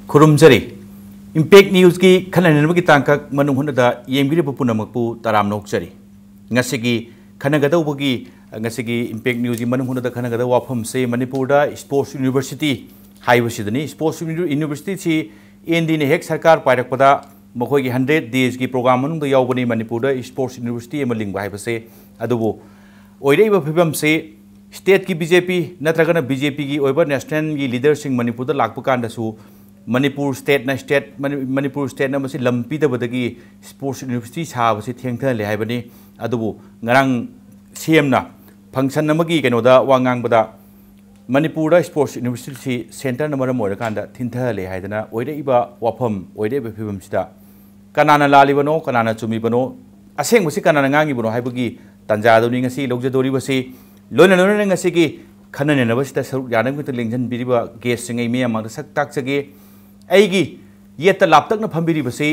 खुरुमजरी impact news की खननबगी तांकक Manung Hutna येंबिरिब पुनमकपु तराम नोकचरी ngasiगी खनगदौबगी ngasiगी इम्पैक्ट न्यूज़ की Manung Hutna खनगदौ वाफम से मणिपुरदा स्पोर्ट्स यूनिवर्सिटी हाइबसिदनी स्पोर्ट्स यूनिवर्सिटी सी एनडी ने हेक सरकार पायरकपदा मखोगी 100 days की प्रोग्राम मनुंग द यावबनी मणिपुरदा स्पोर्ट्स यूनिवर्सिटी एम लिंग हाइबसे अदुबो ओइरेबा फिबम से स्टेट की बीजेपी नत्रगना बीजेपी की ओइबर नेशनल की लीडर सिंह मणिपुरदा लाकप कांदसु मणिपुर स्टेट मणिपुर स्टेट ना मसी लंपी दबदगी स्पोर्ट्स यूनिवर्सिटी साबसे थेंगथले हाइबनी अदुबो ngarang CM ना फंक्शन नमगी केनोदा वांगांगबदा मणिपुरदा स्पोर्ट्स यूनिवर्सिटी सेंटर नंबर मोरकांदा थिंथले हाइदना ओइरेबा वाफम ओइरेबा फिबमसिदा कनाना लालिबनो कनाना चुमीबनो असेंगबसी कनाना ngangiबनो हाइबगी तंजादोनी ngasi लौजदोरिबसी लोना लोना ngasi की खननेनबसिदा सरुक यानगमित लेंजन बिरिबा गेस सिंगै मियामंग सक ताकसगे ऐगी येत लापतकन फंबिरिबसी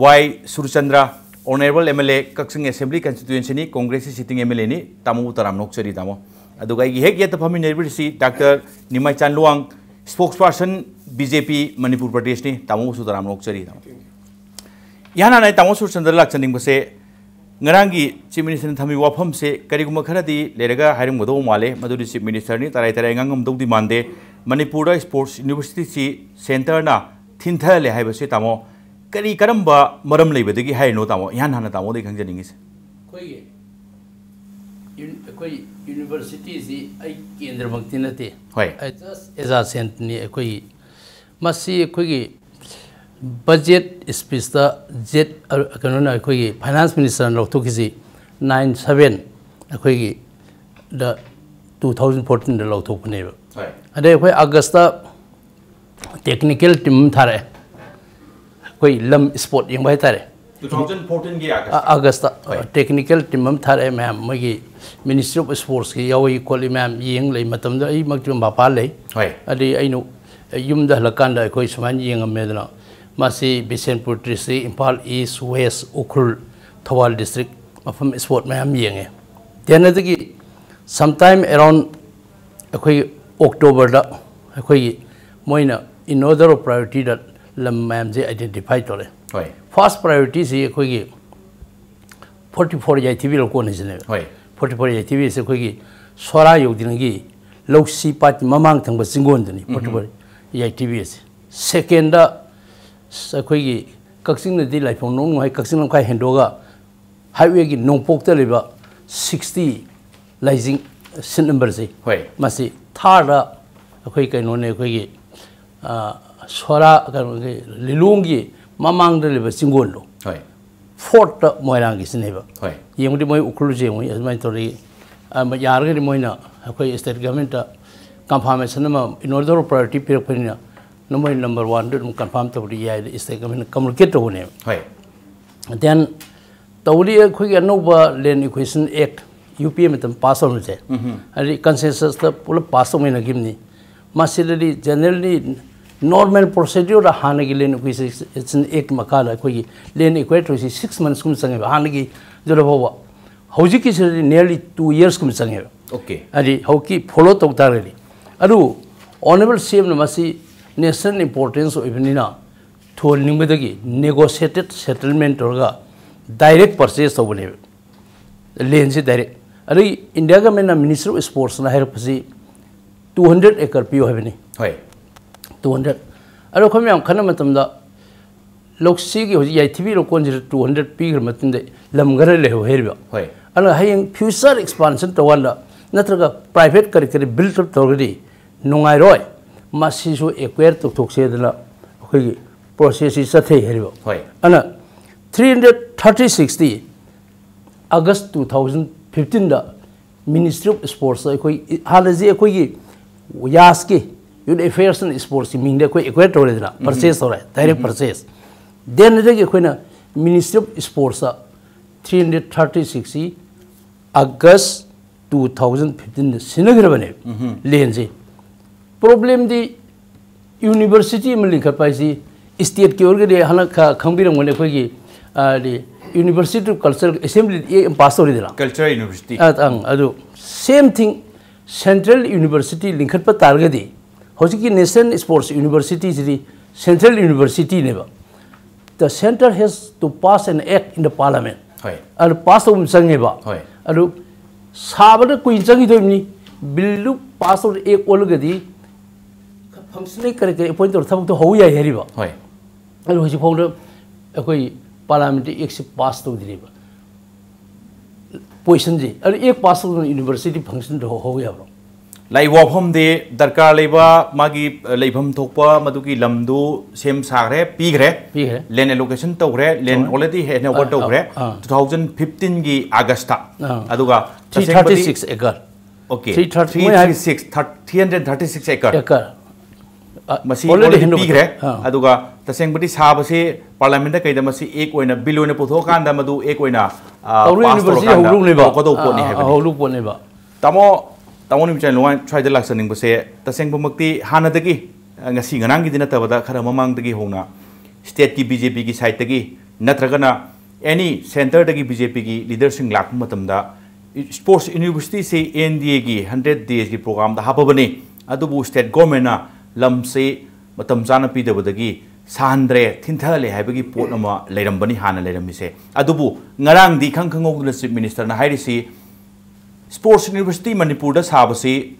Y Surchandra honourable MLA Kakching assembly constituency Congress sitting MLA नि तामु तराम नोकचरी तामो अदुगा ऐगी हेक येत फंबिनेबिरिसी doctor Nimai Chanluang spokesperson BJP Manipur Pradesh नि तामु सु तराम नोकचरी तामो याना नाय तामु सुरचंद्र लाक्चनिंग बसे ngaranggi chief minister thami wafam se kariguma kharadi lerega hiring modo male maduri chief minister ni tarai tarai ngangam dogdi mande manipura sports university si center na thintha le haiba se tamo kari karamba maram leibadagi haino tamo yan hana tamo de khangjaningi se koi university si ai kendra bhakti nate hoi as a cent ni koi masi koi budget speech da jet kanona koi finance minister lo to kisi 97 koi da 2014 da lo to ne ba ade koi august da technical team thare koi lam sport yang bai thare 2014 gi august technical team thare ma'am magi ministry of sports ki yawi koli ma'am yeng lei matam da ai mak ba pa lei ade ainu yum da halakan da koi suman yeng am medna Masi Bisenpur district, Impal East, West, Ukhul, Thawal district, mafam sport mayam yenge. Then adagi sometime around October da moina in order of priority that lam mayam je identify tole. First priority is 44 ITV lo kon isne. 44 ITV is swara yogdinagi loksi pat mamang thang ba singon dani 44 ITV is. Second da अखोगी Kakching नदी लाइफों नोंग है Kakching Lanka हेंडोगा highway की नोंपोक तलेबा 60 लाइजिंग सिन number से मसी थारा अखोई कइनोने अखोगी सोरा कनोगे लिलुंगी ममांग दलेबा सिंगोन लो fort मोयरांगी सिनेबा येंगदि मोय उखुलु जे मोय असमाय तोरी यारगे मोयना अखोई स्टेट गवर्नमेंट कंफर्मेशन मा इन ऑर्डर ऑफ प्रायोरिटी पिरपनिना number 1 do confirm to the is the communicate to him then tawli khoi anova land equation act UPM tam pass on je and consensus the pull pass on in gimni masility generally normal procedure da hanagi land equation it's an act makala khoi land equator 6 months kum sang hanagi jolo bawa hauji ki nearly 2 years kum sang okay ari hauki follow to tarali adu honorable CM masi national importance of Ivanina to Nimbadagi negotiated settlement or direct purchase of the Lenzi direct. Are India government Minister of Sports and I have 200 acre PO having 200. I don't come on Kanamatam the Loksigi or ITV or 200 pig matin Lamgarele Herbia. And a high future expansion to Wanda, not a private curriculum built up already. No, I roy. Masisu acquire to Toxedala process is a hero. And 360 August 2015 the Ministry of Sports Halazi Yaski Affairs and Sports mean the equator purchase or direct purchase. Then the Ministry of Sports 360 August 2015 Sinagrabane Lenzi. Problem the university Malika Paisi state ki orgade hana khambirang mone khogi the University of Cultural Assembly pastor idela Cultural University adu same thing Central University linkhat pa targadi hoji ki National Sports University ji Central University neba. The center has to pass an act in the parliament. And pass on sangeba. And Sabada Queen Sangi Bill pass on a quality functioning correctly point or something to Hoya Heriba. And was found a parliamentary exit pass to the river. Poison and a pass on university function to Hoya. Lai wapom de darkar leba magi lebam thokpa maduki lamdu sem sagre pigre len allocation togre len already he over togre 2015 gi Augusta aduga 336 acre okay 336 acre masi already pigre aduga taseng badi sabase parliament da kaida masi ek oina bill oina puthokan da madu ek oina pass torokan da kodo poni he holu poni ba tamo Tawon Michan Luan tried the Laxaning Bose, the Sangpumaki, Hanadagi, and a sing anangi dinner Tabada, Karamamang the Gihona, State BJP site tagi, Natragana, any center the BJP leadership Lakmatamda, Sports University say NDAG 100 days program, the Hapabani, Adubu State Gomena, Lamse, Matamzana Peter Budagi, Sandre, Tintale, Habagi Portama, Ledambani Hana Ledamise, Adubu, Narang, the Kankang Minister, Nahirisi. Sports University Manipur da sabasi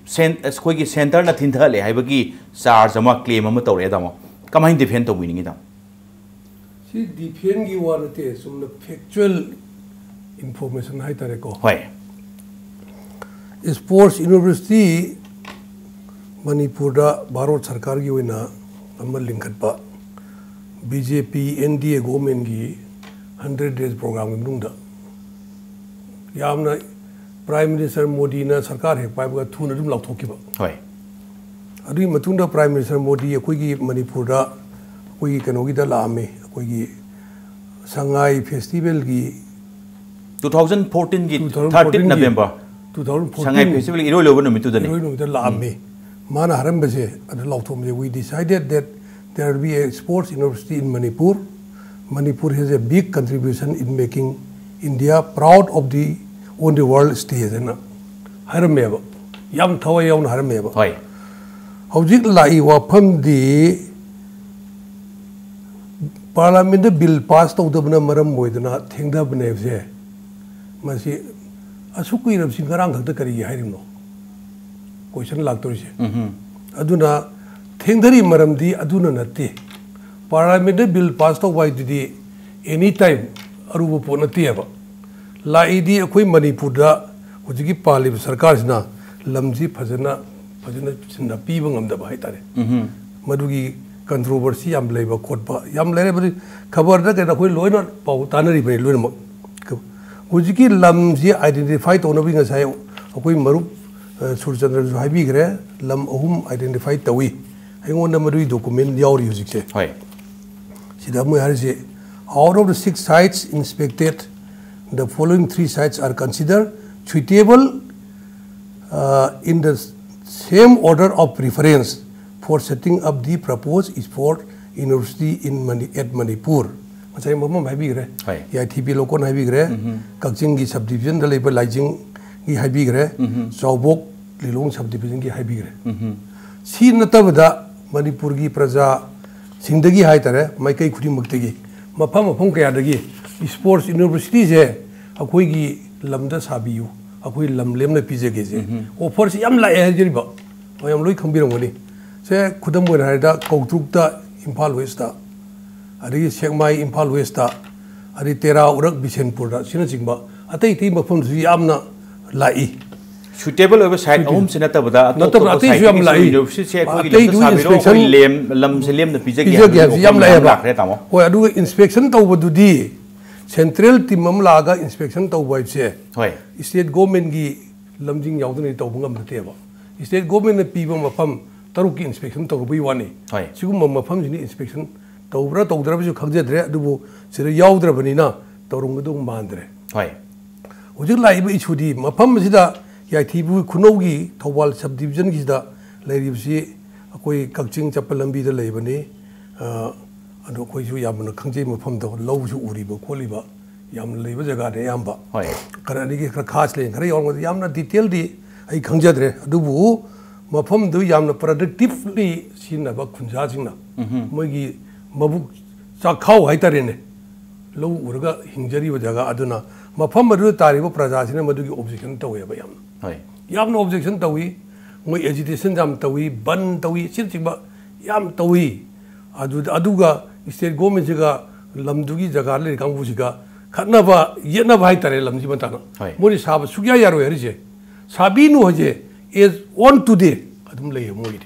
khoi gi center na thinda le haibagi charge ama claim ama tawre damo kamai defend to winning idam si defend gi warate sumna factual information hai tare ko hoi Sports University Manipur da Bharat Sarkar gi oina amal linkhat pa BJP NDA government gi 100 days program gi nungda yamna Prime Minister Modi na Sarkar hai paiba thuna dum lauk thokiba hoi adu matunda Prime Minister Modi akoi gi Manipur da akoi kano gi da laame akoi gi Sangai Festival gi 2014 gi 13 November 2014 Sangai Festival iro lobo no mitu da laame mana haram base adu lauk thom we decided that there will be a sports university in Manipur. Manipur has a big contribution in making India proud of the on the world stage na harameba yam thawai yaun harameba hoi hojik lai wafam di parliament bill pass to dabna maram moidna thengda bne se masi asukui ram singarang thakta kari hairim no question lagtor se aduna thengdari maram di aduna natte parliament bill pass to wai di anytime arubu ponati aba Laidi akoi Manipur da hujigi palib sarkar sina lamji phajana sinna piba ngamda hai tare madugi controversy yam leiba khotba yam lere bari khabar da ka khoi loina pau tanari bari loina hujigi lamji identify to no binga sai akoi marup surchandra ju haibi gre lam ahum identify tawi aingon na madui document yauri hujik se hoi sida mu har se out of the 6 sites inspected the following 3 sites are considered suitable in the same order of preference for setting up the proposed sport university at Manipur. Masai mama habi gre. Ya TP lokon habi gre. Kakjing gi subdivision da labor lajing gi habi gre. Chawbok lilong subdivision gi habi gre. Si natabda Manipur gi praja singdagi hai tare maikai khudi muktagi mafam kaya dagi sports university je akoi gi lamda sabiyu akoi lamlem na pije ge je offer si yam la e jeriba yam loi khambirang woni se khudam mo harida kautruk da Imphal West da ari Sekmai Imphal West da ari Tera Urak Bisenpur da sina jingba atai ti mafam su yamna lai suitable over site home senata bada not atai su yam lai university se akoi gi lamda sabiro lem lam se lem na pije ge yam lai ba ko adu inspection taw badu di Central team laga inspection tau bai se state government gi lamjing yaudani tau bungam te ba state government na piba mafam taruk ki inspection tau bai wani sigum mafam jini inspection tau bra tau dra bi khagje dre adubu sire yaudra bani na taurung du mandre hujik lai bi chudi mafam sida ya thibu khunogi thawal subdivision gi da lairi bi akoi kakching chapalambi da leibani ado koi su yamna khangje mafam da low su uriba kholiba yam leiba jaga de yamba karani gi khas le khare yong yamna detail di ai khangjadre adubu mafam du yamna productively sinna ba khunja jingna mogi mabuk chakhau haitarene lo urga hingjari ba jaga aduna mafam madu tari ba praja sina madu gi objection tawe ba yamna hoi yamna objection tawi moi agitation jam tawi ban tawi chirchingba yam tawi aduga state government jiga lamdugi jaga le kangbu jiga khatnaba yenaba haitare lamji matana mori sab sugya yaro herije sabinu hoje is on today adum lay moi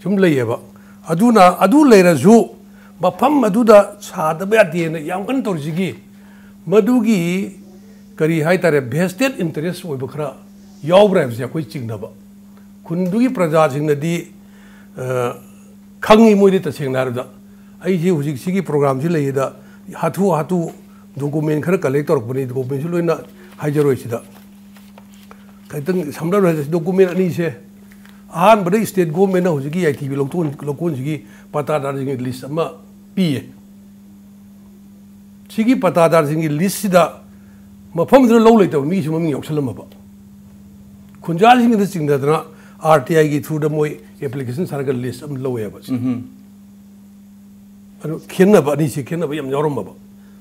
chum lay ba aduna adu leira ju mafam aduda sadaba de na yam kan torjigi madugi kari haitare vested interest oi bkhra yaubra je koi chingnaba kundugi praja jingnadi khangi moi ta sengnar da ai ji hujik sigi program ji lay da hatu document khara collect tor bani document ju loina hajaroi sida kaitang samra document ani se ahan bade state government na hujiki ITV lokon sigi patadar jingi list ama pi sigi patadar jingi list sida mafam dra lo lei taw mi su mami yoksalama ba khunjal jingi da chingda dra RTI gi through the moi application sargal list am lo ya ba anu khenna ba ni si khenna ba yam yorom ba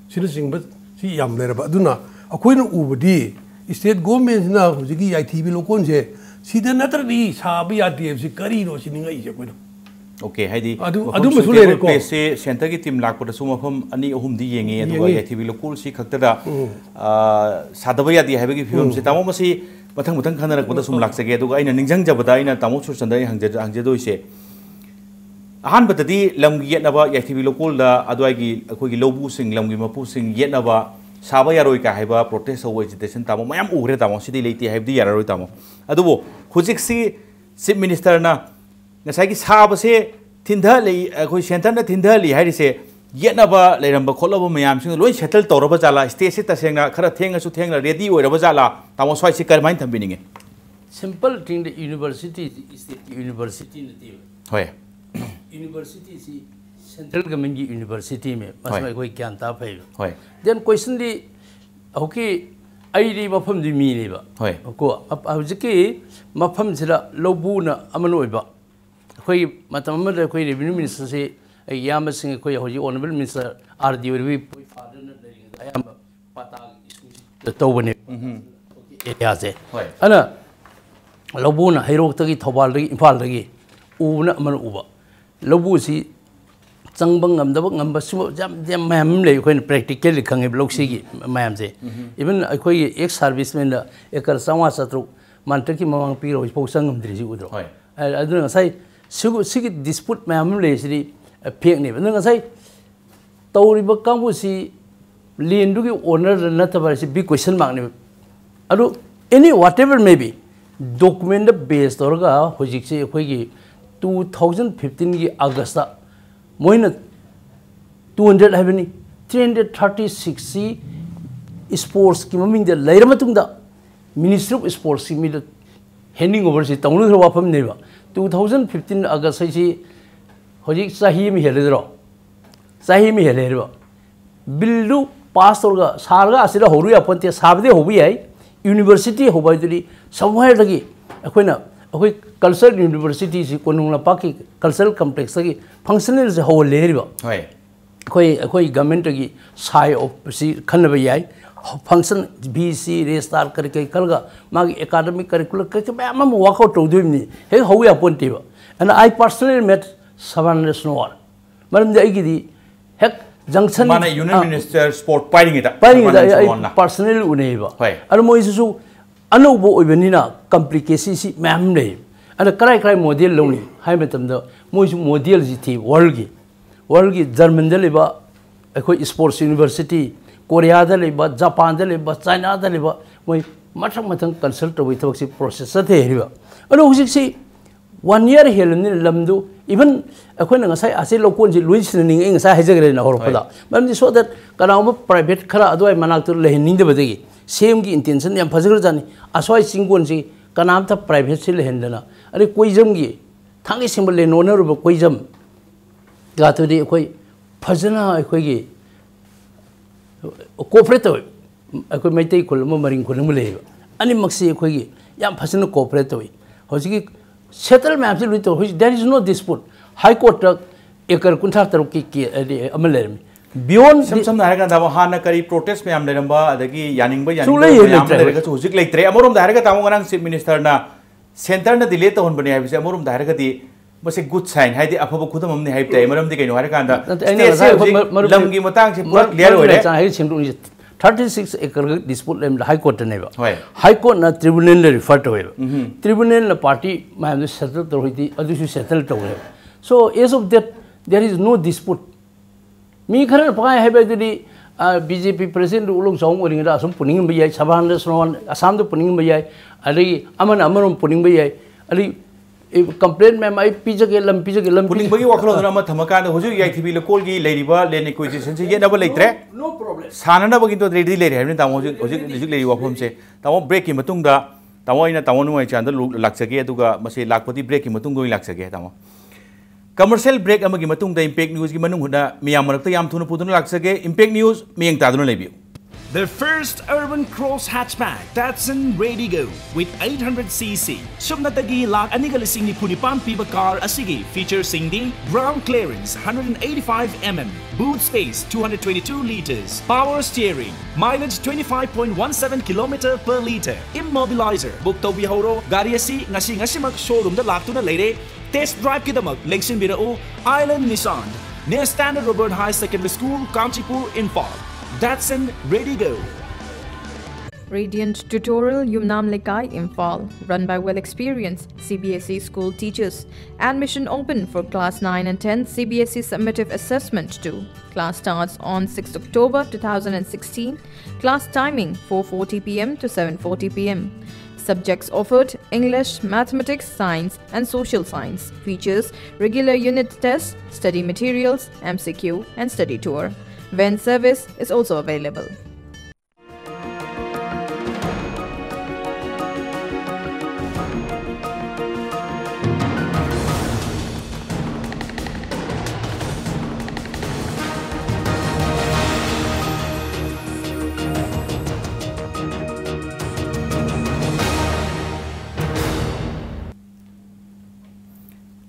sina singba si yam lera ba aduna akoina ubadi state government na hujiki ITV lokon je sida natrani sabi ADF si kari ro sininga ise koina okay haidi adu masule ko se center gi team lakpa da sumafam ani ahum di yenge aduga ITV lokol si khakta da sadaba yadi haibagi film se tamo masi mathang khana rak da sum laksage aduga aina ningjang jabada aina tamo sur chandai hangje doise ahan batadi lamgi yetnaba ITV lokol da adwai gi akoi gi lobu sing lamgi mapu sing yetnaba saba yaroi ka haiba protest of agitation tamo mayam ugre tamo sidi leiti haibdi yaroi tamo adubo hujik si chief minister na ngasai gi saba se tindha lei akoi center na tindha li hairi se yetnaba leiramba kholaba mayam sing loi settle toraba jala state se tasengna khara thenga su thengna ready oiraba jala tamo swai se karmain thambininge simple thing the university is the university nati hoy university is central government university में मसला कोई क्या अंतर है होय then question दी okay आई मफम दी मी लेबा होय को अब हजिकी मफम जिला लोबू न अमन ओइबा कोई मतलब अमन कोई रेवेन्यू मिनिस्टर से याम सिंह कोई हजि ऑनरेबल मिनिस्टर आरडी वी फादर न दरिंग आयाम पता स्कूल तो बने एरिया से अना लोबू न हैरोक तगी थोबाल री इम्फाल री उबना अमन उबा लोबू सी चंगबंग ngam ngamba su jam mam le khoi practically khange blog si gi mam je even khoi ex serviceman da ekar sawa satru mantra ki mamang pi ro po sangam dri ji udro aduna sai sigi dispute mam le si phek ni aduna sai tawri ba kangbu si lien du gi owner na ta ba si big question mark ni adu any whatever maybe document based orga hojik se khoi gi 2015 gi august Moina 200 हैबनी 336 sports की ममिंग दे लेर मतुंग दा ministry of sports की मिद handing over से तौनु रो वाफम नेबा 2015 अगस्त से होजिक सही में हेलेरो सही में हेलेरो बिल्डु पास होगा सारगा असिरा होरु अपनते साबदे होबी है यूनिवर्सिटी होबाइदली समवेयर लगी अखोइना अखोइ कल्चरल यूनिवर्सिटी से कोनुंगला पाकी कल्चरल कॉम्प्लेक्स की फंक्शनल से हो लेरिबा होय अखोइ गवर्नमेंट की साइ ऑफ सी खनब याई फंक्शन बीसी रेस्टार करके कलगा मागी एकेडमिक करिकुलर के मैम वर्कआउट तौदुइनी हे होया पोंटिबा and I personally met Sawan snore मरम दे आइगिदी हेक जंक्शन माने यूनियन मिनिस्टर स्पोर्ट पाइंगदा पर्सनली उनेबा अर मोइसु अनौबो ओइबनिना कॉम्प्लिकेशन सी मैम ले अन कराई कराई मॉडल लोनी हाइ मतम द मोइसु मॉडल जी थी वर्ल्ड की जर्मन दे लेबा अखोइ स्पोर्ट्स यूनिवर्सिटी कोरिया दे लेबा जापान दे लेबा चाइना दे लेबा मोइ मथंग मथंग कंसल्ट तबि थबक सी प्रोसेस थे हेरिबा अन हुजिक सी 1 year हेलनि लमदु इवन अखोइ नंगा साइ आसे लोकोन जी लुइस निंग इंग सा हेजगरे ना होरपदा मम सो दैट कनाउम प्राइवेट खरा अदोय मनाक तो लेहनिंग दबदगी सेम की इंटेंशन याम फजगर जानी असवाई सिंगोन जी कनाम था प्राइवेट से लेहनदना अरे कोई जम गी थांगे सिंबल ले नोनर ब कोई जम गातोदी कोई फजना कोई गी कोऑपरेट कोई मैतै खुल म मरिंग खुल म ले अनि मक्सी कोई गी याम फजना कोऑपरेट होई होजिकी सेटल मैम से लुई तो there is no dispute high court acre कुंथा तरुक की अमल लेरमी बियॉन्ड सम हारगा दामो हाना करी प्रोटेस्ट में हम लेरंबा अदगी यानिंगबा यानिंगबा लेरगा हुजिक लेत्रे अमरोम दारगा तामो गनांग चीफ मिनिस्टर ना सेंटर ना दिले तो होनबने हाइबसे अमरोम दारगा दी मसे गुड साइन हाइदे अफबो खुदम हमने हाइबते मरम दि कइनो हारकांदा लमगी मतंग से पूरा क्लियर होरे 36 एकर डिस्प्यूट लेम हाई कोर्ट ने हाई कोर्ट ना ट्रिब्यूनल ने रिफर तो ट्रिब्यूनल पार्टी मैम सेटल तो होती अदुसु सेटल तो so as of that there is no dispute मी खरन पाय हाइबदि बीजेपी प्रेसिडेंट उलोंग सौंग ओरिंगदा असम पुनिंग बयाय सभान सोन असम दो पुनिंग बयाय अली अमन अमरम पुनिंग बयाय अली कंप्लेन में माई पीजगे लम पुलिंग बगी वखलो दना म थमका न हुजु याइथिबी लोकल गी लेरिबा लेन एक्विजिशन से ये नबल लेत्रे नो प्रॉब्लम सानना बगी तो रेडी लेरि हैबने तामो हुजु लेरि वफम से तामो ब्रेक की मतुंग दा तामो इना तामो नुय चांद लाक्सगे अदुगा मसे लाकपति ब्रेक की मतुंग दोइ लाक्सगे तामो कमर्शियल ब्रेक अमगी मतुंग दा इंपैक्ट न्यूज की मनुंग हुदा मियाम मरक्ता याम थुनु पुदुन लाक्सगे इंपैक्ट न्यूज मियंग तादुन लेबियो The first urban cross hatchback Datsun Ready Go with 800cc. Subnatagi lakh aniga lising ni punipan piba car asigi features singdi ground clearance 185 mm, boot space 222 liters, power steering, mileage 25.17 km per liter, immobilizer. Book to bihoro gari asi ngasi mak showroom da laktuna leire test drive kidamak lengsin birao Island Nissan near Standard Robert High Secondary School, Kanchipur, Imphal. Datsun Ready Go. Radiant Tutorial Yumnam Lekai Imphal, run by well-experienced CBSE school teachers. Admission open for class 9 and 10 CBSE summative assessment 2. Class starts on 6th October 2016. Class timing 4:40 p.m. to 7:40 p.m. Subjects offered: English, Mathematics, Science and Social Science. Features: regular unit tests, study materials, MCQ and study tour. Van service is also available.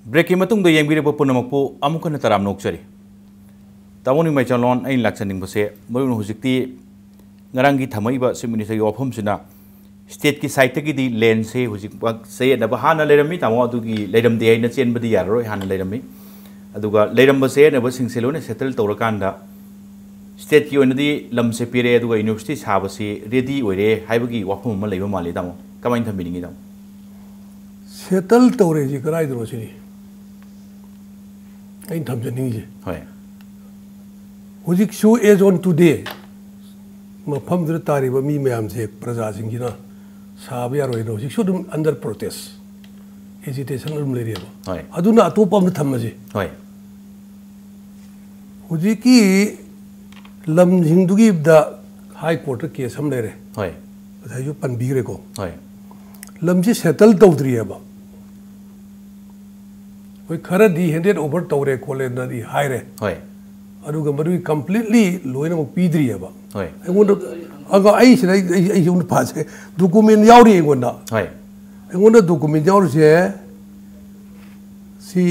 Break की मतुंग दो येंबिरेबो पुनमकपो अमुकन तराम नोकचरी तामोनी मैचालोन अइन लाक्सनिंग बसे maroon हुजिक्ति ngrangi thamaiba sim minister gi ofam sina state ki site ki di land se hujik se na ba hana lerami tamo adu gi leram de na chen badi yaroi hana lerami aduga leram ba se na ba singselone settle tawrakanda state ki onadi lam se pire aduga university saba se ready oire haibagi wafam ma leiba mali tamo kamain thaminingi tamo settle tawre ji karai dro sini ain thamjani ji hoy hujik show is on today मफम दर तारीब मी ma'am से प्रजा सिंगिना साब यारोय नो सिक सुदम अंडर प्रोटेस्ट एजिटेशन रुम लेरिबो होय अदुना अतोपम थमजे होय हुजी की लम हिंदुगी द हाई कोर्ट केस हम लेरे होय अथायु पनबीरे को होय लम जी सेटल तौद्रियबा होय खरा दी हैंडेड ओवर तौरे कोले नदी हाइरे होय अदुगा मदुई कंप्लीटली लोइना मो पीद्रियबा होय एगोन अगा आई से आई उन पासे डॉक्यूमेंट यावरी एगोना होय एगोन डॉक्यूमेंट यावरसे सी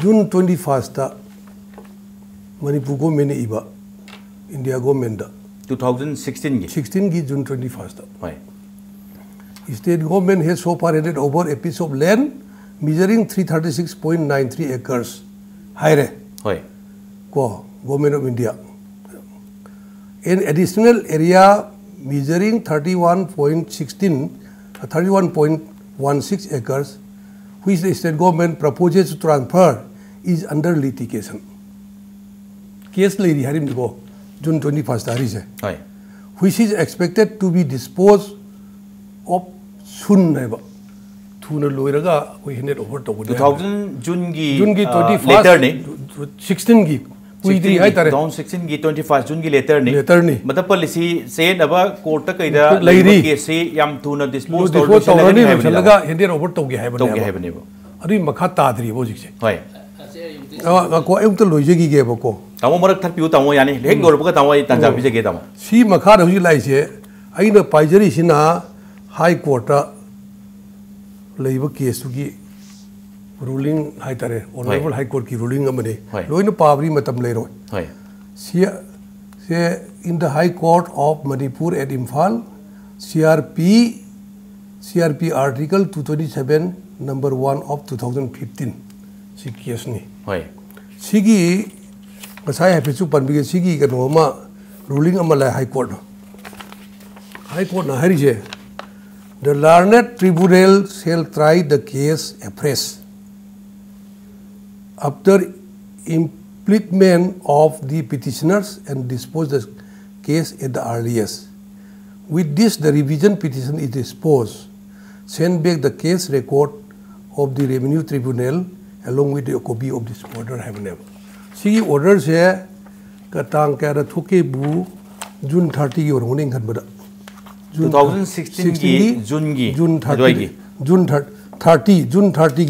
जून 21 ता मणिपुर गवर्नमेंट इबा इंडिया गवर्नमेंट 2016 की जून 21 ता होय state government has so far handed over a piece of land measuring 336.93 acres हायरे होय को government of India an additional area measuring 31.16 acres which the state government proposes to transfer is under litigation case lady harim go June 21st tarise hoy which is expected to be disposed of soon neba thuna loiraga we handed over to 2000 June gi 21st later ne 16 gi कुइद्री है तारे 2016 की 25 जून की letter ने मतलब policy से नबा court कइदा case से याम थुना डिस्पोज तौरनी चलगा हेंडर ओवर तौगे है बने अदुई मखा ताद्री बोजिक से होय को एम तो लोइजेगी गे बको तामो मरक थर पिउ तामो यानी लेक गोरबका तामो तंजा बिजेगे तामो सी मखा रहुजी लाइसे आइना पाइजरी सिना हाई कोर्ट लेब केस की रूलिंग हाई तारे ऑनरेबल हाई कोर्ट की रूलिंग अमने लोइन पावरी मतम ले रो से in the high court of Manipur at Imphal CRP article 227 number 1 of 2015 सी केस नि सिगी गसाय हेपिसु पनबि सिगी कनोमा रूलिंग अमला हाई कोर्ट ना हरिजे the learned tribunal shall try the case afresh after implementation of the petitioners and dispose the case at the earliest. With this, the revision petition is disposed. Send back the case record of the revenue tribunal along with the copy of this order have never. See orders here katang kara thuke bu June 30 or morning khan 2016 June 30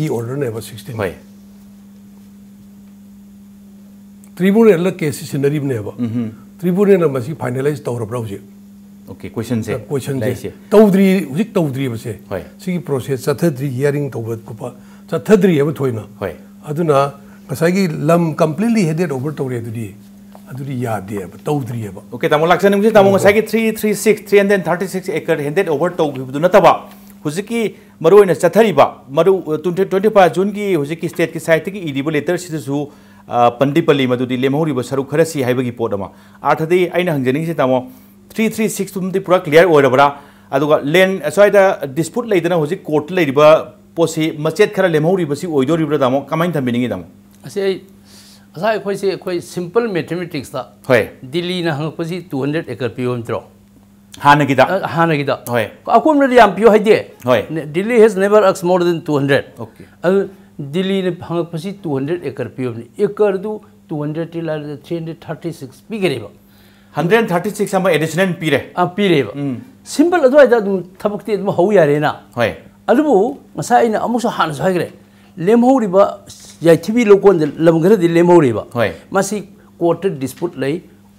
की order ने 16 tribunal ला case scenery ने tribunal ना मसी finalise तौर ब्राउजे okay question से तौद्री हुजिक तौद्री बसे सिगी process चथद्री hearing तौबत कुपा चथद्री है थोइना अदुना कसागी lump completely headed over तौरे अदुदी यादे तौद्री है ओके तमो लाक्सन निमसे तमो कसागी 336 एकर हेडेड ओवर तौबिबदु नतबा हुजिकी मरुइना चथरिबा मरु 25 जून की हुजिकी स्टेट की साइट की इडिबल लेटर सिदसु पंडिपल्ली मदुदी लेमहौरिबा सरु खरसी हाइबगी पोडमा आठदे आइना हंजनिंग से तमो 336 तुमदी पूरा क्लियर ओरबरा अदुगा लेन असवाइदा डिस्प्यूट लेदना हुजिक कोर्ट लेरिबा पोसी मचेत खरा लेमहौरिबसी ओइदोरिबरा तमो कमाइन थमिनिंगी तमो असे असाय खोइ सिंपल मैथमेटिक्स ता होय दिल्ली ना हंगपसी 200 एकर पियोम त्रो हानगिदा होय अकोमरे याम पियो हाइदे होय Delhi has never asked more than 200 okay Delhi ने हंगपसी 200 एकर पियोम एकर दु 200 टिला 336 पिगरेबा 136 अमा एडिशनल पीरे पीरेबा सिंपल अदवाइदा दु थबकते दु हौ यारेना होय अदुबु मसाइना अमुसु हान साइग्रे लेमहौरिबा याइथिबी लोकोन लमगरदि लेमहौरिबा होय मासी कोर्ट डिस्प्यूट लै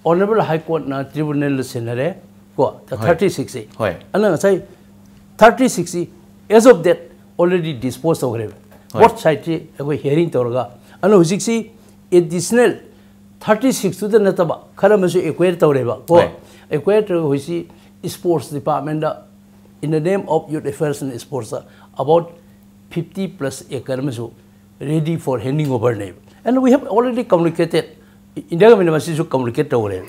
ऑनरेबल हाई कोर्ट ना ट्रिब्यूनल सेनरे को 36 होय अन साइ 36 as of that already dispose होग्रे बोथ साइड से एगो हियरिंग तोरगा अन हुजिक्सी additional 36 to the Nataba, Karamasu Equator Reva, Equator, who see sports department in the name of youth affairs and sports about 50 plus acres ready for handing over name. And we have already communicated. In the ministry communicate over.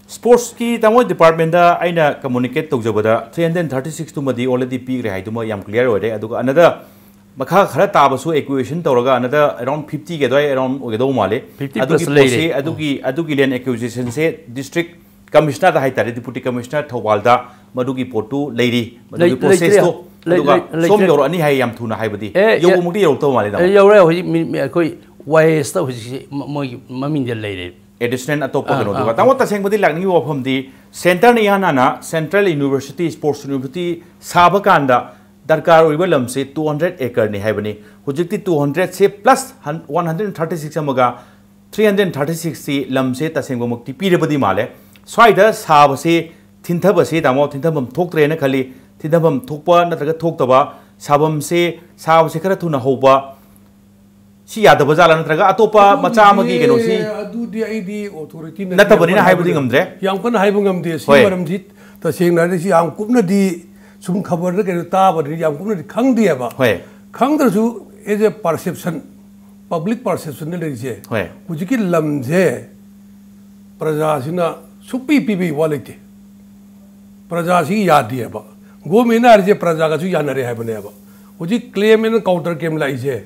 Sports की तमो department दा आइना communicate तो जबदा 336 to मदी already P रहे तो मैं यम clear हो रहे अदुका another मखा खरा ताबसु equation तोरगा another around 50 के दोय around ओके दो माले 50 plus ले अदुकी land acquisition से district commissioner दा हाई तारे deputy commissioner थौबाल दा मदुकी पोटू लेरी मदुकी process तो अदुका सोम योर अनि हाई यम थुना हाई बदी यो मुक्ति यो तो माले दा यो रे होई कोई वाइस ता होई ममिंग दे लेरे additional atop kano duga tamo taseng bodi lagni wafam di center ni yana na central university sports university saba kanda darkar oiba lam se 200 acre ni haibani hujikti 200 se plus 136 amaga 336 se lam se taseng bo mukti pire bodi male swaida saba se thintha se tamo thintham thoktre na khali thintham thokpa natraga thoktaba sabam se saba se khara thuna hoba सी यादव जाला नत्रगा अतोपा मचा अमगी केनो सी अदुदी ID authority नतबनिना हाइबदि ngमद्रे याम कन HYBE ngमदे सी मरमजि तसेंग नादि सी याम कुपनदि सुम खबर के ताबदि याम कुपनदि खंगदि एबा खंगदरसु as a perception public perception ने लेजे हुजिकि लमजे प्रजासिना सुपी पीबी वालेते प्रजासी यादि एबा गोमेना हरजे प्रजा का सु यानरे हाइबने एबा हुजि क्लेम इन काउंटर क्लेम लाइजे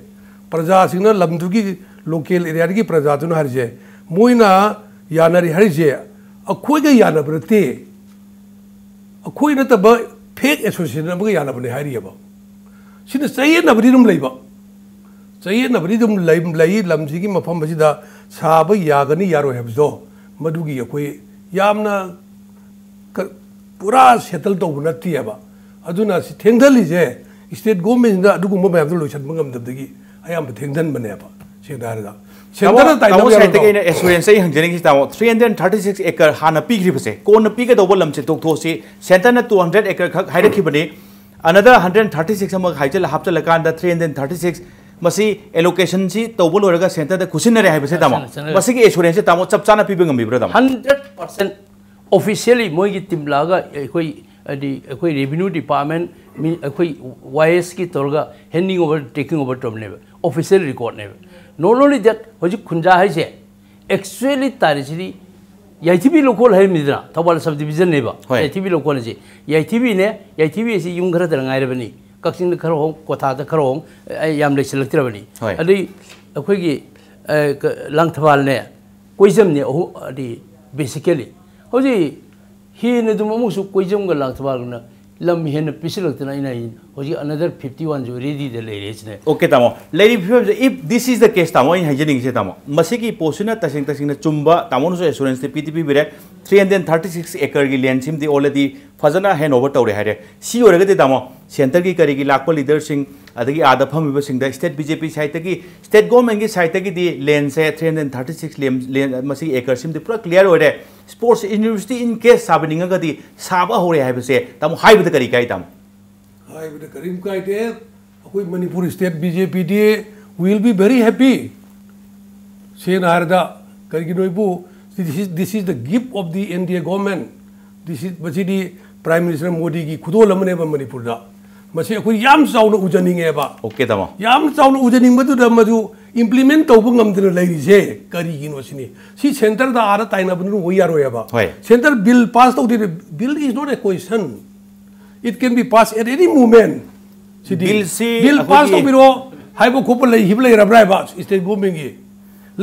प्रजा सिंह लमदुगी लोकल एरिया की प्रजा तुन हरजे मोइना यानरी हरजे अखोई के यानबरते अखोई नतब फेक एसोसिएशन अमग यानबने हरियबा सिन चाहिए नबरी दुम लेबा चाहिए नबरी दुम लई लमसी की मफम बसिदा साब यागनी यारो हेबजो मदुगी अखोई यामना पूरा सेटल तो नतियबा अदुना सि थेंगदलिजे स्टेट गवर्नमेंट दा अदुगुम मबाम लोइसन मंगमदबदगी I am thinking Manapa. Experience 336 acre Hana Pig Ripse, Kona Pig at Overlam Setosi, Santana 200 acre Hidakibane, another 136 amag haijal hapchal kan da 336 masi allocation si tawbol oraga center da kusinare hai base tamo masi ki assurance tamo chap chana pi bengam bibra tamo 100% officially moi ki team laga koi revenue department koi YS ki torga handing over taking over tom ne official record ne not only that hoji khunja hai se actually tarishri YTV local hai midra thawal subdivision ne ba YTV local je YTV si yung ghara da ngai rabani kaksin kharo hong kotha da kharo hong yam le select rabani adi akhoi gi lang thawal ne koijam ne adi basically hoji he ne dum amu su koijam ga lang thawal na lam he ne pisilak na ina hoji another 51 jo ready de le re ne okay tamo lady if this is the case tamo in hygienic se tamo masiki posuna tasing na chumba tamo no assurance te PTP bire 336 acre gi land sim di already fazana hand over tawre hare si oraga de tamo center ki kari gi lakpa leader sing adagi ada phamiba sing da state BJP side gi state government gi side gi di land se 336 land masi acre sim di pura clear ore sports university in case sabininga ga di saba hore hai base tamo hai bida kari kai tamo hai bida karim kai de akoi Manipur state BJP de will be very happy sen arda kari gi noibu this is the gift of the India government this is basically Prime Minister Modi ki khudol amne ba Manipur da masi akoi yam sauna ujaning e ba okay tamo yam sauna ujaning madu da madu implement tawbu ngamdina lairi je kari gi no sini si center da ara taina bunu ho yaro e ba center bill pass to the bill is not a question it can be passed at any moment bill pass to biro haibo khopal lai hiblai rabrai ba state government gi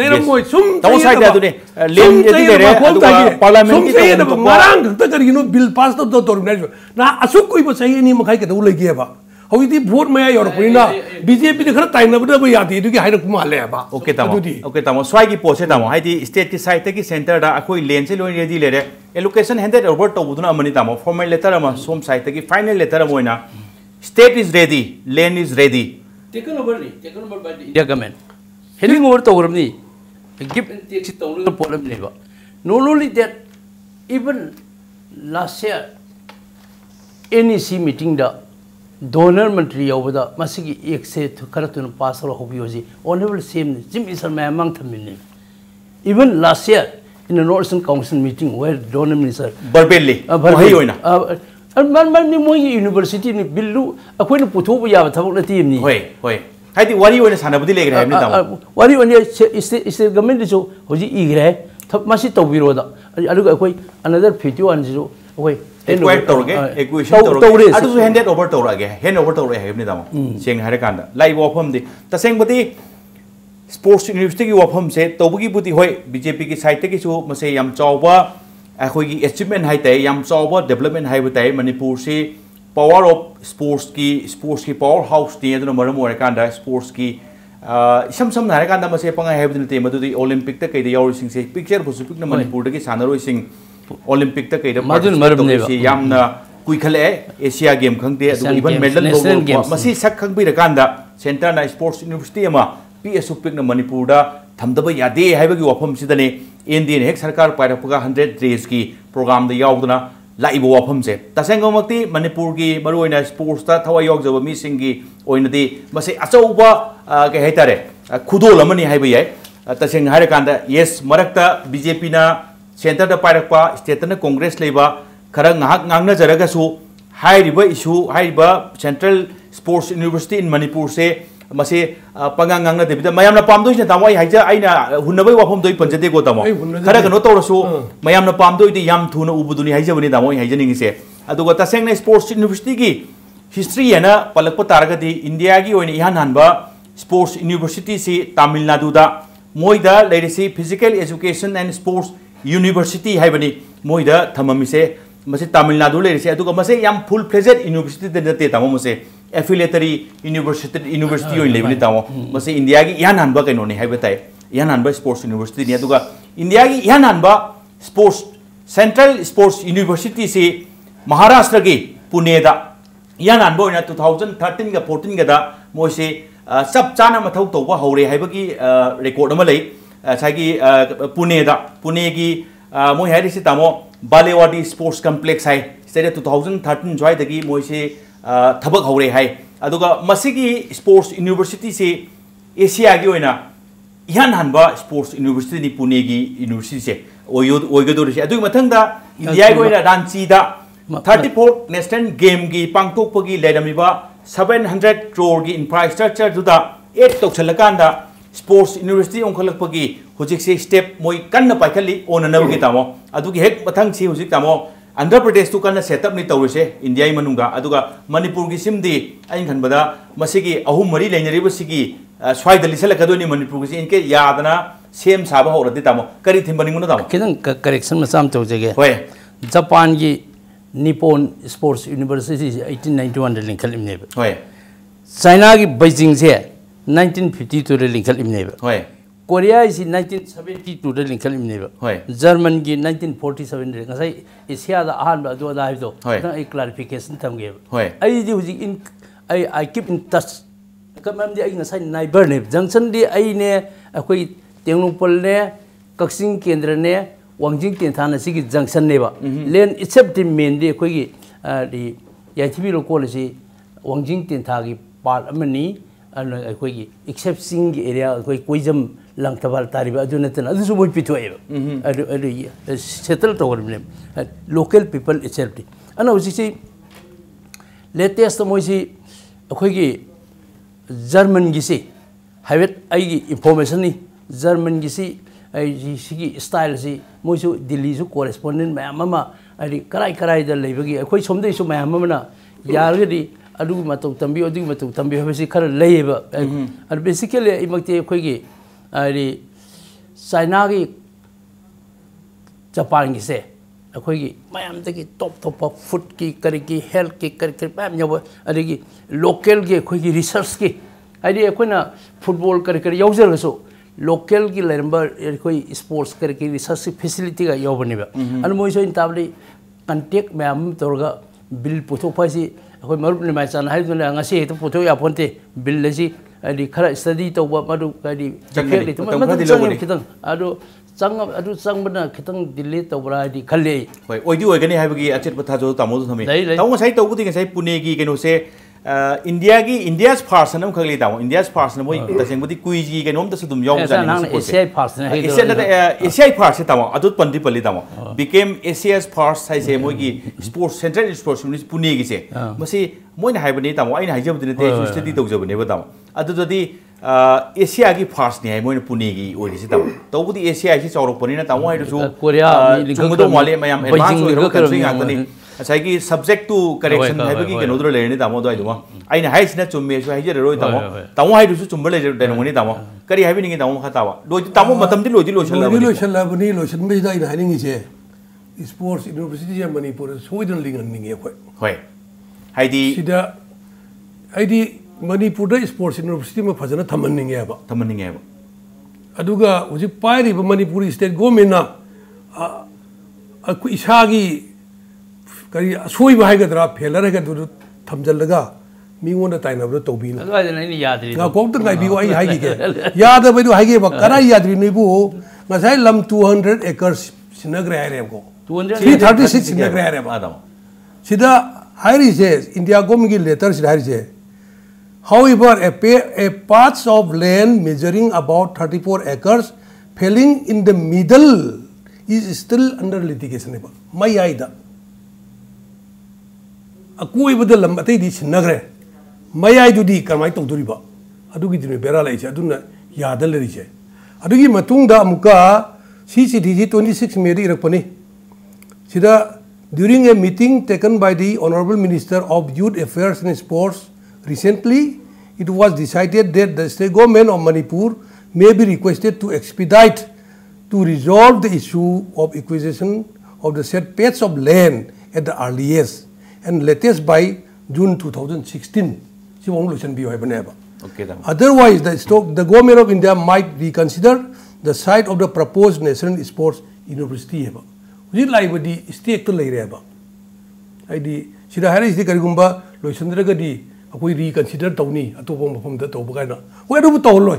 leram moi sum tawo side da dune len edi lere aduga parliament ki tawo marang ta kari no bill pass to organize na asuk koi ba sahi ni makai ke do lagi ba hawiti vote maya yor poina BJP de khara taina ba ba yati du ki haira kuma le ba okay tamo swai ki pose tamo haidi state ki side ki center da akoi len se lo ready lere allocation handed over to buduna amani tamo formal letter ama som side ki final letter amoina state is ready land is ready taken over by the India government handing over to ni give and take it to problem never. Not only that, even last year, NEC meeting the donor country over the Masiki exit to Karatun Pastor of Yosi, honorable same Jim is a man among them. Even last year, in the Northern Council meeting where donor minister Barbelli, University in Billu, a queen of Putoya, the team. Wait. Haiti wari wona sana budi legre hamni tamo wari woni is government so hoji igre masi to biro da aduga koi another 51 zero koi acquire toroge acquisition toroge adu so handed over torage hand over torage hamni tamo seng hare kanda live ofam di taseng budi sports university ki ofam se tobugi budi hoi BJP ki side ki su mase yam chawba akhoi ki achievement hai tai yam chawba development hai butai Manipur se power of sports ki power house ti aduna maram ore kanda sports ki sam na kanda mase panga have din te madu di Olympic ta kai da yaw sing se picture bu supik na Manipur da ki sanaroi sing Olympic ta kai da madun maram ne ba yamna kui khale Asia game khang te adu even medal masi sak khang bi da kanda center na sports university ama PS supik na Manipur da thamdaba yade haiba ki wafam sidane Indian hek sarkar pairapuga 100 days ki program da yawduna laibo wafam se tasengom makti Manipur gi maruina sports ta thawai yok jaba mi singi oinadi mase achauba ke hetare khudol amani haiba yai taseng hare kanda yes marakta BJP na center da pairakpa state na congress leiba khara ngahak ngangna jaraga su hairiba issue haiba central sports university in Manipur se mase pangang ngangna debida mayamna pamdoi na tamai haija aina hunnabai wafam doi panjade go tamo khara gano tawrasu mayamna pamdoi di yam thuna ubuduni haija bani tamoi haija ningi se aduga tasengna sports university gi history yana palakpa taraga di India gi oina ihan hanba sports university si Tamil Nadu da moida lerisi physical education and sports university haibani moida thamami se mase Tamil Nadu lerisi aduga mase yam full fledged university de te tamo mase affiliatory university oin lebili tamo mase India gi ihan hanba kaino ne haibatai ihan hanba sports university ni aduga India gi ihan hanba sports central sports university si Maharashtra gi Pune da ihan hanba oina 2013 ga 14 ga da moise sab chana mathau toba hore haibagi record ama lei sagi Pune gi moi hairi si tamo Balewadi sports complex hai state 2013 joy dagi moise थबक हौरे है अदुगा मसिगी sports university से Asia की ओइना इहान हानबा sports university नि पुणे की university से ओइगदोरिसे अदुगी मथंगदा India की ओइना रांचीदा 34 national game की पांगतोकपगी लेरमिबा 700 crore की इंफ्रास्ट्रक्चर दुदा एट तौछलकांदा स्पोर्ट्स यूनिवर्सिटी ओंखलकपगी हुजिक स्टेप मोई कन्न पाइखली ओननबगी तामो अदुगी हेक मथंग सी हुजिक तामो आंध्र प्रदेश तो कन्न सेटअप नि तौरिसे इंडिया मनुंगा अदुगा मणिपुर की सिमदी आइन खनबदा मसिगी अहुम मरी लेनरिबसिगी स्वाइद लिसलकदोनि मणिपुर की इनके यादना सेम साबा होरदि तामो करी थिमबनिंगुनो तामो किदं करेक्शन मसाम तौजगे होय जापान की निपोन स्पोर्ट्स यूनिवर्सिटी 1891 लिंखलिमने होय चाइना की बीजिंग से 1952 लिंखलिमने होय कोरिया इसी 1972 लिंखलिमने होय जर्मन की 1947 ngasai एशिया दा आहान दो दा हिदो आई क्लैरिफिकेशन थमगे होय आई दि हुजि इन आई कीप इन टच कमम दि आई ngasai नाइबर ने जंक्शन दि आई ने अखोई तेंगलुपल ने कक्सिंग केंद्र ने वांजिंग तेंथान सिगी जंक्शन नेबा लेन इसेप दि मेन दि अखोई दि याथिबि लोकल सि वांजिंग तेंथा की पार्ट अमनी अखोई एक्सेप्टिंग एरिया अखोई कोइजम लंगथबल तारिबा अदु नतन अदु सुबोय पिथोएबा अदु सेटल तोगरने लोकल पीपल इसेप दि अना हुजि लेटेस्ट मोइसि अखोई जर्मन गिसि हाइवेट आइगी इंफॉर्मेशन नि जर्मन गिसि सिगी स्टाइल से मोइसु दिल्ली सु कोरेस्पोंडेंट मैम अमा अदि कराई कराई द लेबगी अखोई सोमदे सु मैम अमना यारगदि अदु मतौ तंबी अदु मतौ तंबी हबसि खर लेबा अदु बेसिकली इमक्ते अखोई अदि चाइना की जापान की से अखोई मैम दगी टॉप टॉप फूड की करी की हेल्थ की करी मैम यब अदि लोकल की अखोई रिसर्च की अदि अखोइना फुटबॉल करी यौजरगसु लोकल की लेरंबर अखोई स्पोर्ट्स करी रिसर्च फैसिलिटी का यौबनेबा अन मोइसो इंताबली कांटेक्ट मैम तोरगा बिल पुथोफासी अखोई मरुप ने माइचान हाइदुना ngasi हेतो पुथो याफोनते बिल लसी अदि खरा स्टडी तौबा मदु कदि जंगली तो मदु खितंग अदु चंगबना खितंग दिल्ली तौबरा अदि खले होय ओइदि ओइगनि हाइबगी अचेत पथाजो तामो थमे ताउ ngasai तौबुदि ngasai पुणे की केनो से इंडिया की इंडियाज फास्ट नम खगली तामो इंडियाज फास्ट नमोय तसेंगबुदि कुइजी केनोम तसु दुम यौम जानि एशिया फास्ट ने एशिया फास्ट तामो अदु पंदि पल्ली तामो बिकेम एशियाज फास्ट साइसे मोय की sports central sports university Pune की से मसी मोयना हाइबनि तामो आइना हाइजबुदि ने स्टडी तौजबने तामो अदुदि एशिया की फास्ट ने मोयना पुणे की ओरिसि तामो तौबुदि एशिया से चौरपनि ना तामो हाइदसु कोरिया जुमदो माले मयाम एडवांस ओइरो कंट्री गातनि असाइगी सब्जेक्ट टू करेक्शन हाइबगी केनोदर लेरनि तामो दो आइदुमा आइना हाइसिना चुम्मेसु हाइजररोय तामो तामो हाइदुसु चुम्बर लेजर देनोंगनि तामो करी हाइबिनिंगे तामो खतावा लोइ तामो मतमदि लोइदि लोइसनलाबनि लोइसनबैदा आइना हाइनिंगिसे स्पोर्ट्स यूनिवर्सिटी जे मणिपुर सोइदन लिंगनिंगे अखोय होय हाइदि सिदा हाइदि मणिपुर स्पोर्ट्स यूनिवर्सिटी में फजना थमनिंगेबा अदुगा हुजि पाइरिबा मणिपुर स्टेट गवर्नमेंट ना अखु इसागी करी असोइबा हाइगदरा फेलर हाइगदु थमजलगा मिगोंदा ताइनबदो तौबिना अदुना नि याद्रि ना कोक्त गाइबिगो आई हाइगी के यादबैदु हाइगे बा करा याद्रि नैबु ngasai lam 200 acres sinagre हाइरेबको 336 sinagre हाइरेबा आदम सिदा हाइरि से इंडिया गवर्नमेंट की लेटर से हाइरि से however a patch of land measuring about 34 acres falling in the middle is still under litigation mai aida akui badal lam atai di sinagre mai ai du di kamai tawduriba adugi dinu bera lai che aduna yadal ri che adugi matung da amuka CCTG 26 May irakpani sida during a meeting taken by the Honorable Minister of Youth Affairs and Sports recently, it was decided that the state government of Manipur may be requested to expedite to resolve the issue of acquisition of the said patch of land at the earliest and latest by June 2016. Okay, otherwise, the government of India might reconsider the site of the proposed National Sports University. This library state to lay reba. I di sida hari is the Karigumba, Loisandra Gadi, we reconsider Tony, a topom from the Tobogana. Where do we toll?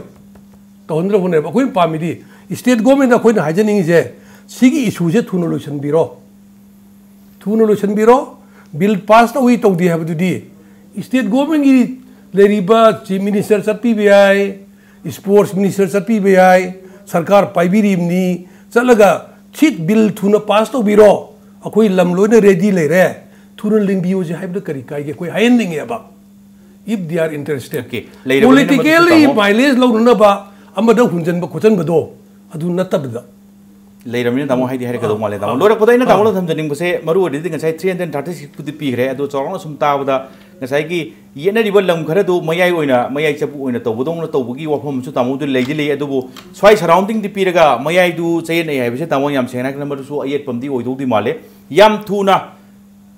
Tondra whenever we pamidi. State government of Queen Hygienic is a Sigi issues a Tunolution Bureau. Tunolution Bureau, bill passed away to the have to do. state government की लेरिबा chief minister चट्टी भी आए sports minister चट्टी भी आए सरकार पाइबिरीमनी चलगा seat bill थुना पास तो बिरो अखोई लमलोने रेडी ले रहे थुना लिंबियो जे हाइब करी काई के कोई हाइन नहीं है बा if they are interested politically mileage लो न बा अमदा हुंजन ब खोचन बदो अदु नतबदा लेरमने तामो हाइदि हाइरे कदो माले तामो लोरक पदाइना तामो थमजनिंग बसे मरु ओदिदि ngसai 336 पुदि पिग्रे अदु चौरंग सुम ताबदा ngसai की येना रिबल लम खरे दो मयाई ओइना मयाई चपु ओइना तौबदोंग न तौबगी वफम सु तामो दु लेजि ले अदुबो स्वाइ सराउंडिंग दि पिरगा मयाई दु चयन ए हाइबसे तामो याम सेना नंबर सु अयत पमदि ओइदोदि माले याम थुना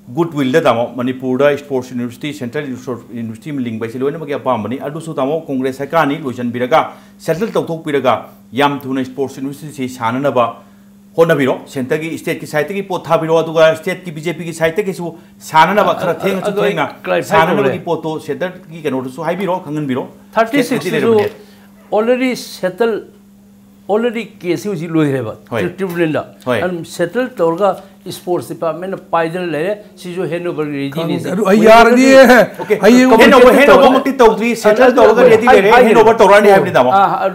गुडविल दा तामो मणिपुर दा स्पोर्ट्स यूनिवर्सिटी सेंट्रल यूनिवर्सिटी में लिंक बाइसे लोइना मगे पामबनी अदुसु तामो कांग्रेस सरकारनि लोइसन बिरगा सेटल तौथोक बिरगा याम थुना स्पोर्ट्स यूनिवर्सिटी से साननबा होनबिरो सेंटर की स्टेट की साइट की पोत थाबिरो अदुगा स्टेट की बीजेपी की साइट की सु साननबा खरा थेंग सु थेंगना साननबा की पोतो सेंटर की कनो सु हाइबिरो खंगनबिरो 36 already settle already case उ जी लोइरेबा ट्रिब्यूनल दा and settle तोरगा स्पोर्ट्स डिपार्टमेंट पाइदन ले सिजो हेनोवर रेडी नि यार ये है हेनोवर मक्ति तौद्री सेटल तौरगा रेडी ले हेनोवर तौरानी हाइबनि दामो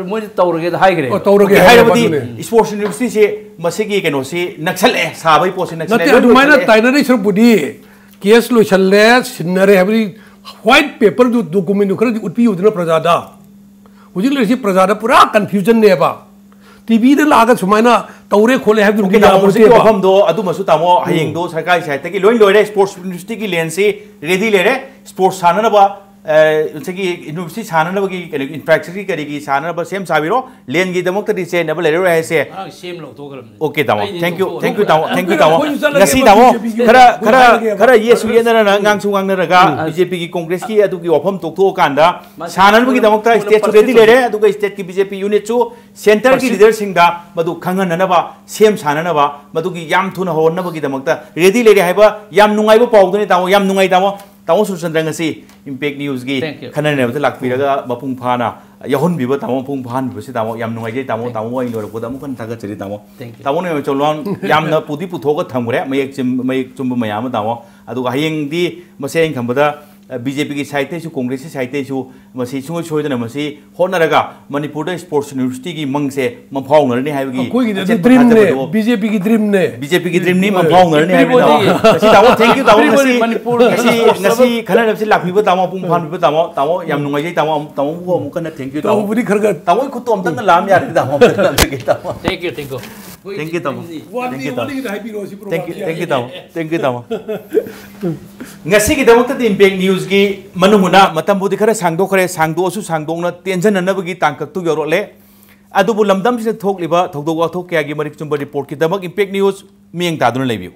मोइ तौरगे हाइग्रे तौरगे हाइबदि स्पोर्ट्स यूनिवर्सिटी से मसेगी केनो से नक्सल ए साबै पोसे नक्सल नते अदुमाइना ताइनरे सरपुदी केस लोइसल्ले सिनरे हाइबदि व्हाइट पेपर दु डॉक्यूमेंट खरदि उतपि उदना प्रजादा हुजिक लेसी प्रजादा पूरा कंफ्यूजन नेबा टीवी दे लागा सुमाइना तौरे खोले है दुगी ना मोसे वफम दो अदु मसु तामो हयेंग दो सरकारी साइट की लोइन लोइरे स्पोर्ट्स यूनिवर्सिटी की लेन से रेडी लेरे स्पोर्ट्स साननबा उनसेगी यूनिवर्सिटी साननबा की इंफ्रास्ट्रक्चर की करेगी साननबा सेम साबिरो लेन की दमक तदि से नबल लेरो है से सेम लो तो करम ओके तामो थैंक यू तामो गसी तामो खरा ये सुयेनरा ngang su ngang naraga BJP की कांग्रेस की अदु की वफम तोक्थो कांदा साननबा की दमक ता स्टेट रेडी लेरे अदु का स्टेट की बीजेपी यूनिट सु सेंटर की लीडर सिंगा मधु खंगननबा सेम साननबा मधु की याम थुना होनबा की दमक ता रेडी लेरे हाइबा याम नुंगाइबा पाउदने तामो याम नुंगाइ तामो सुचंद्रंग से इम्पैक्ट न्यूज़ की खनने में लाक्पीरगा मपुंग फाना यहुन बिबो तामो पुंग फान बिबो से तामो याम नुंगाइजे तामो इन लोर पोदा मुकन थागा चरी तामो ने चोलोन याम न पुदी पुथोगा थंगरे मयक चुम मयाम तामो अदुगा हयेंग दी मसे खंबदा बीजेपी की साइट से कांग्रेस की साइट से सुंग सोदना मसी होनरगा मणिपुर स्पोर्ट्स यूनिवर्सिटी की मंग से मफाउनरने हाइबगी ड्रीम ने बीजेपी की ड्रीम ने मफाउनरने हाइबगी तामो थैंक यू तामो मसी मणिपुर ngasi खनन से लाफिबो तामो पुंग फान बिबो तामो याम नुंगाइजे तामो वो मुकन थैंक यू तामो बुरी खरगा तामो खुतो अमतंग लाम यार तामो thank you ngasi ki damak ta impact news gi manumuna matam budi khara sangdo khare sangdo su sangdong na tension nanabagi tangkak tu yorole adubu lamdam se thokliba thokdog wa thok kya gi marik chumba report ki damak impact news mieng ta dun lebiu